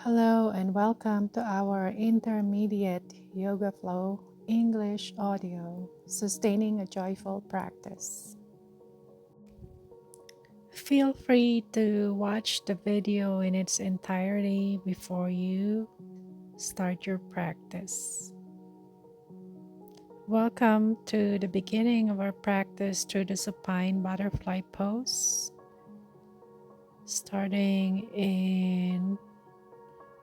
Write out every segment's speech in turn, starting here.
Hello and welcome to our intermediate Yoga Flow English audio, Sustaining a Joyful Practice. Feel free to watch the video in its entirety before you start your practice. Welcome to the beginning of our practice through the supine butterfly pose, starting in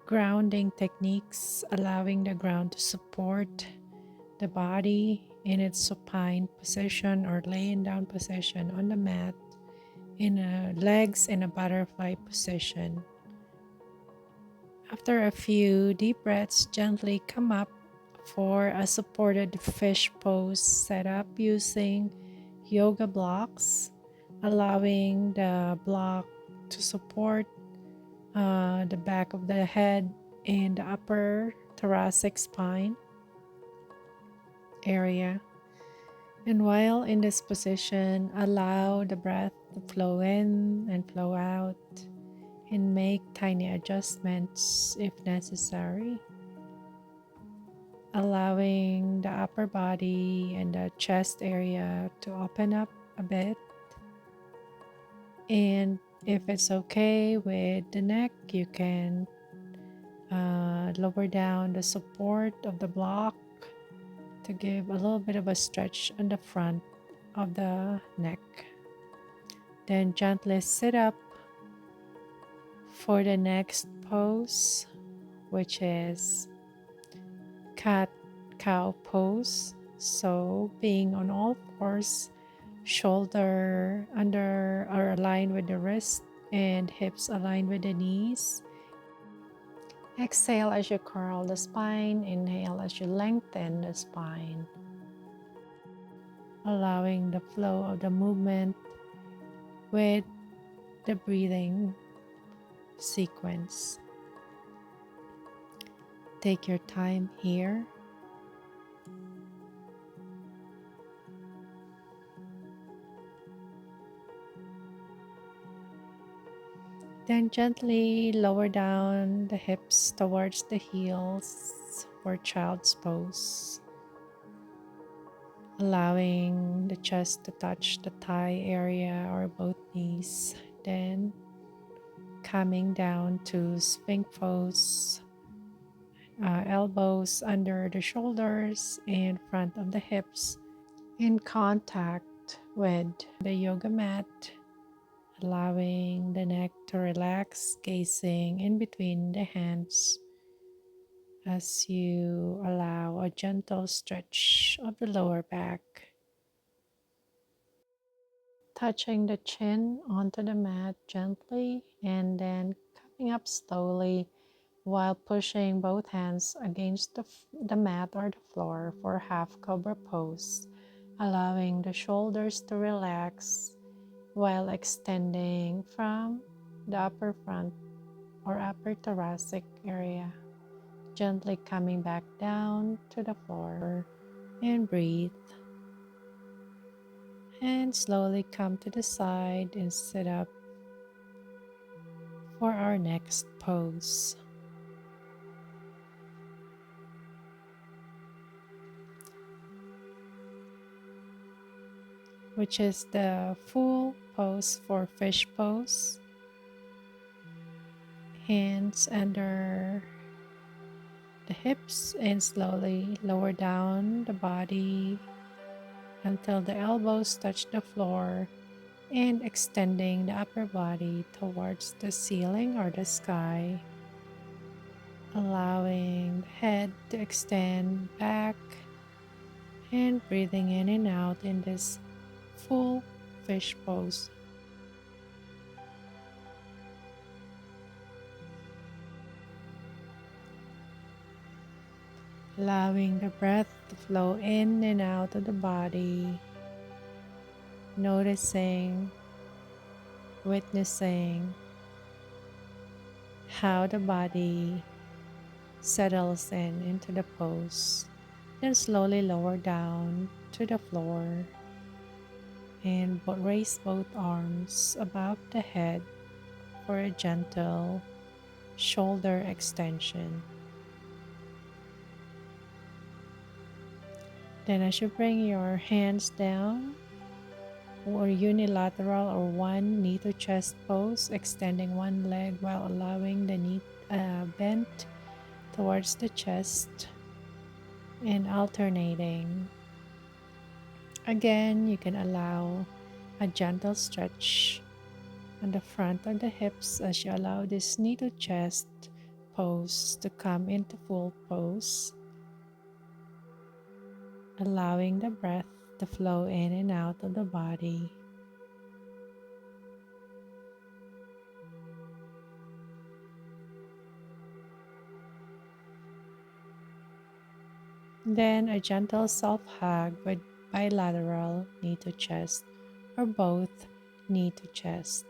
grounding techniques, allowing the ground to support the body in its supine position or laying down position on the mat, legs in a butterfly position. After a few deep breaths, gently come up for a supported fish pose set up using yoga blocks, allowing the block to support the back of the head and the upper thoracic spine area. And while in this position, allow the breath to flow in and flow out and make tiny adjustments if necessary. Allowing the upper body and the chest area to open up a bit. And if it's okay with the neck, you can lower down the support of the block to give a little bit of a stretch on the front of the neck. Then gently sit up for the next pose, which is cat-cow pose. So being on all fours, shoulder under or aligned with the wrist and hips aligned with the knees. Exhale as you curl the spine, inhale as you lengthen the spine, allowing the flow of the movement with the breathing sequence. Take your time here. Then gently lower down the hips towards the heels for child's pose, allowing the chest to touch the thigh area or both knees. Then coming down to Sphinx pose, elbows under the shoulders and front of the hips in contact with the yoga mat, allowing the neck to relax, gazing in between the hands as you allow a gentle stretch of the lower back. Touching the chin onto the mat gently and then coming up slowly while pushing both hands against the mat or the floor for half cobra pose, allowing the shoulders to relax while extending from the upper front or upper thoracic area, gently coming back down to the floor and breathe. And slowly come to the side and sit up for our next pose, which is the full pose for fish pose. Hands under the hips and slowly lower down the body until the elbows touch the floor and extending the upper body towards the ceiling or the sky, allowing the head to extend back and breathing in and out in this full fish pose. Allowing the breath to flow in and out of the body, noticing, witnessing how the body settles into the pose. Then slowly lower down to the floor and raise both arms above the head for a gentle shoulder extension. Then as you bring your hands down, or unilateral or one knee to chest pose, extending one leg while allowing the knee bent towards the chest and alternating. Again, you can allow a gentle stretch on the front of the hips as you allow this knee to chest pose to come into full pose, allowing the breath to flow in and out of the body. Then a gentle self-hug with bilateral knee to chest or both knee to chest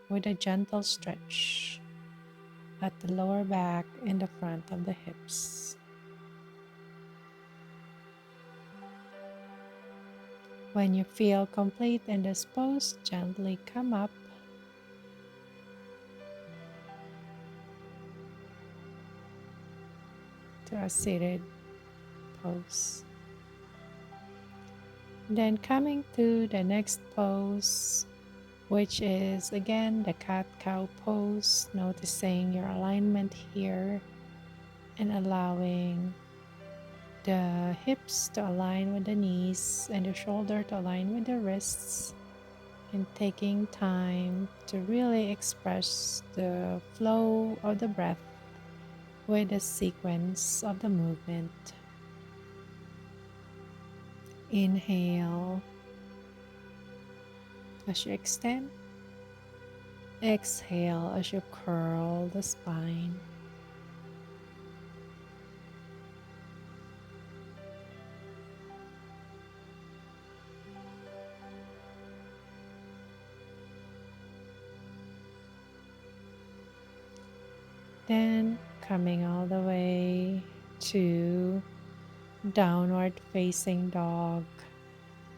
with a gentle stretch at the lower back and the front of the hips. When you feel complete in this pose, gently come up to a seated pose. Then coming to the next pose, which is again the cat-cow pose, noticing your alignment here and allowing the hips to align with the knees and the shoulder to align with the wrists, and taking time to really express the flow of the breath with the sequence of the movement. Inhale as you extend. Exhale as you curl the spine. Then coming all the way to downward facing dog,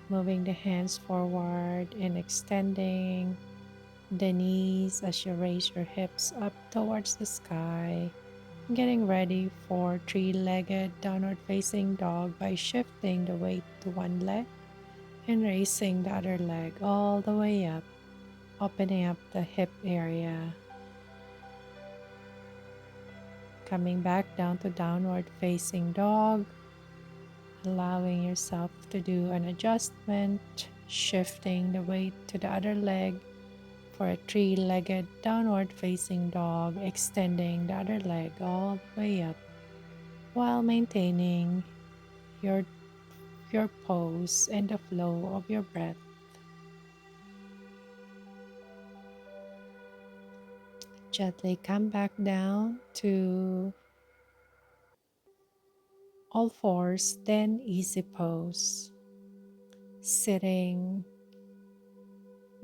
moving the hands forward and extending the knees as you raise your hips up towards the sky, getting ready for three-legged downward facing dog by shifting the weight to one leg and raising the other leg all the way up, opening up the hip area. Coming back down to downward facing dog, allowing yourself to do an adjustment, shifting the weight to the other leg for a three-legged downward facing dog, extending the other leg all the way up while maintaining your pose and the flow of your breath. Gently come back down to all fours, then easy pose, sitting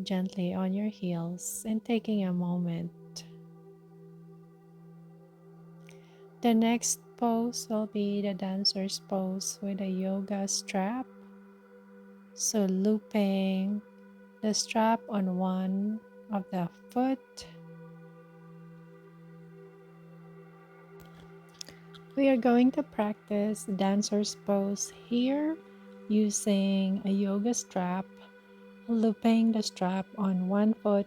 gently on your heels and taking a moment. The next pose will be the dancer's pose with a yoga strap. So looping the strap on one of the foot. We are going to practice the dancer's pose here using a yoga strap, looping the strap on one foot,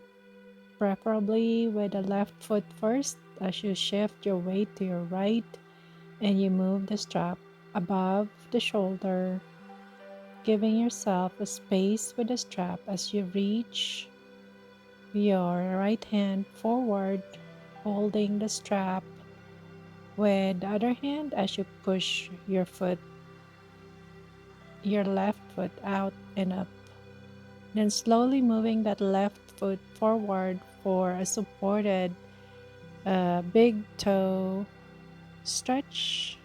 preferably with the left foot first as you shift your weight to your right and you move the strap above the shoulder, giving yourself a space with the strap as you reach your right hand forward, holding the strap with the other hand as you push your left foot out and up. Then slowly moving that left foot forward for a supported big toe stretch.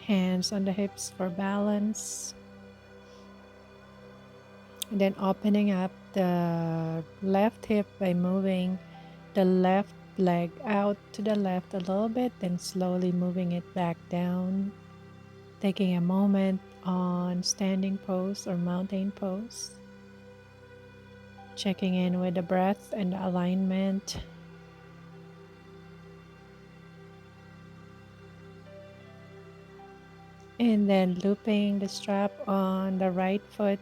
Hands on the hips for balance. And then opening up the left hip by moving the left leg out to the left a little bit, then slowly moving it back down. Taking a moment on standing pose or mountain pose. checking in with the breath and the alignment. And then looping the strap on the right foot.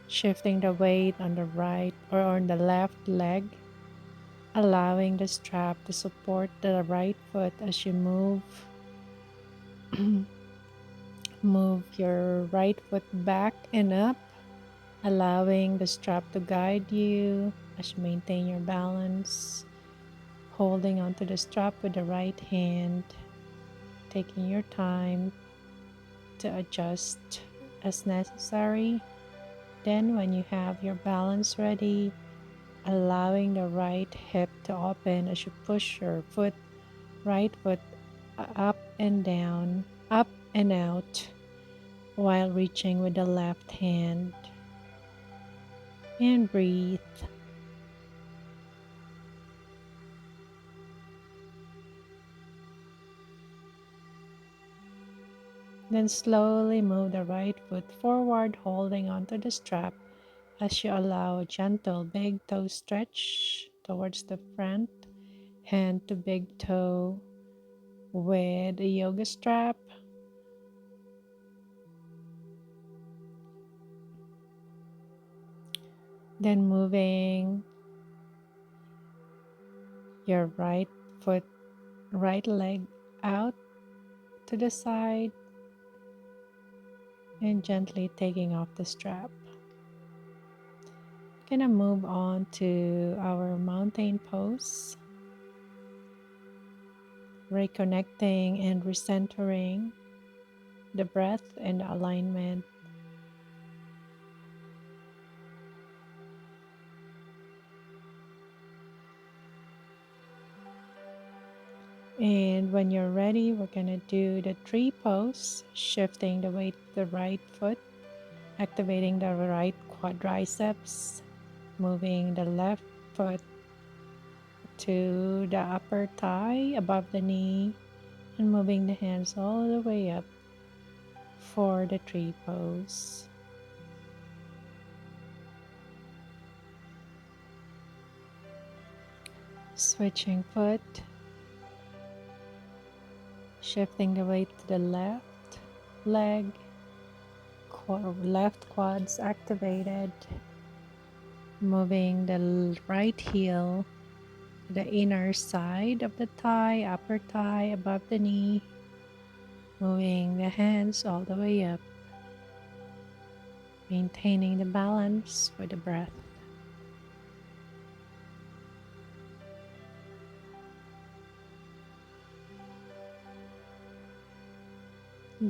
Shifting the weight on the right or on the left leg. Allowing the strap to support the right foot as you move. Move your right foot back and up, allowing the strap to guide you as you maintain your balance, holding onto the strap with the right hand, taking your time to adjust as necessary. Then, when you have your balance ready, allowing the right hip to open as you push your right foot up and down, up and out, while reaching with the left hand. And breathe. Then slowly move the right foot forward, holding onto the strap as you allow a gentle big toe stretch towards the front, hand to big toe with a yoga strap. Then moving your right foot, right leg out to the side and gently taking off the strap. Gonna move on to our mountain pose, reconnecting and recentering the breath and the alignment. And when you're ready, we're gonna do the tree pose, shifting the weight to the right foot, activating the right quadriceps, moving the left foot to the upper thigh above the knee, and moving the hands all the way up for the tree pose. Switching foot, shifting the weight to the left leg, left quads activated, moving the right heel to the inner side of the thigh, upper thigh above the knee, moving the hands all the way up, maintaining the balance with the breath.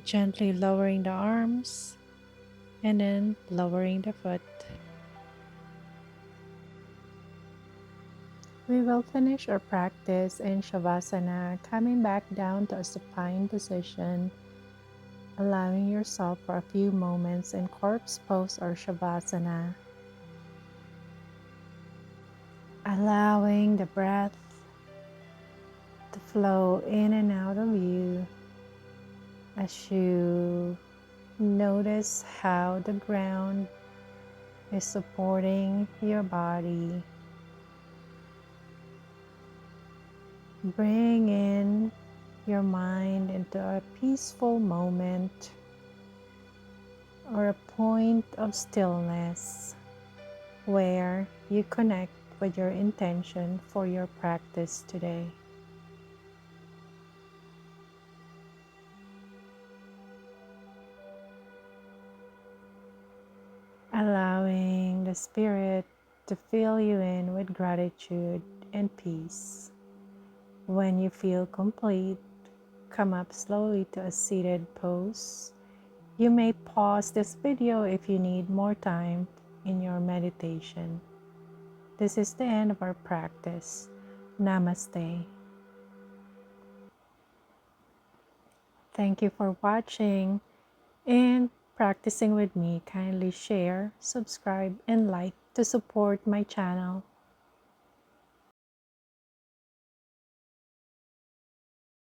Gently lowering the arms and then lowering the foot. We will finish our practice in Shavasana, coming back down to a supine position, allowing yourself for a few moments in corpse pose or Shavasana. Allowing the breath to flow in and out of you as you notice how the ground is supporting your body. Bring in your mind into a peaceful moment or a point of stillness where you connect with your intention for your practice today. Allowing the Spirit to fill you in with gratitude and peace. When you feel complete, come up slowly to a seated pose. You may pause this video if you need more time in your meditation. This is the end of our practice. Namaste. Thank you for watching and practicing with me. Kindly share, subscribe, and like to support my channel.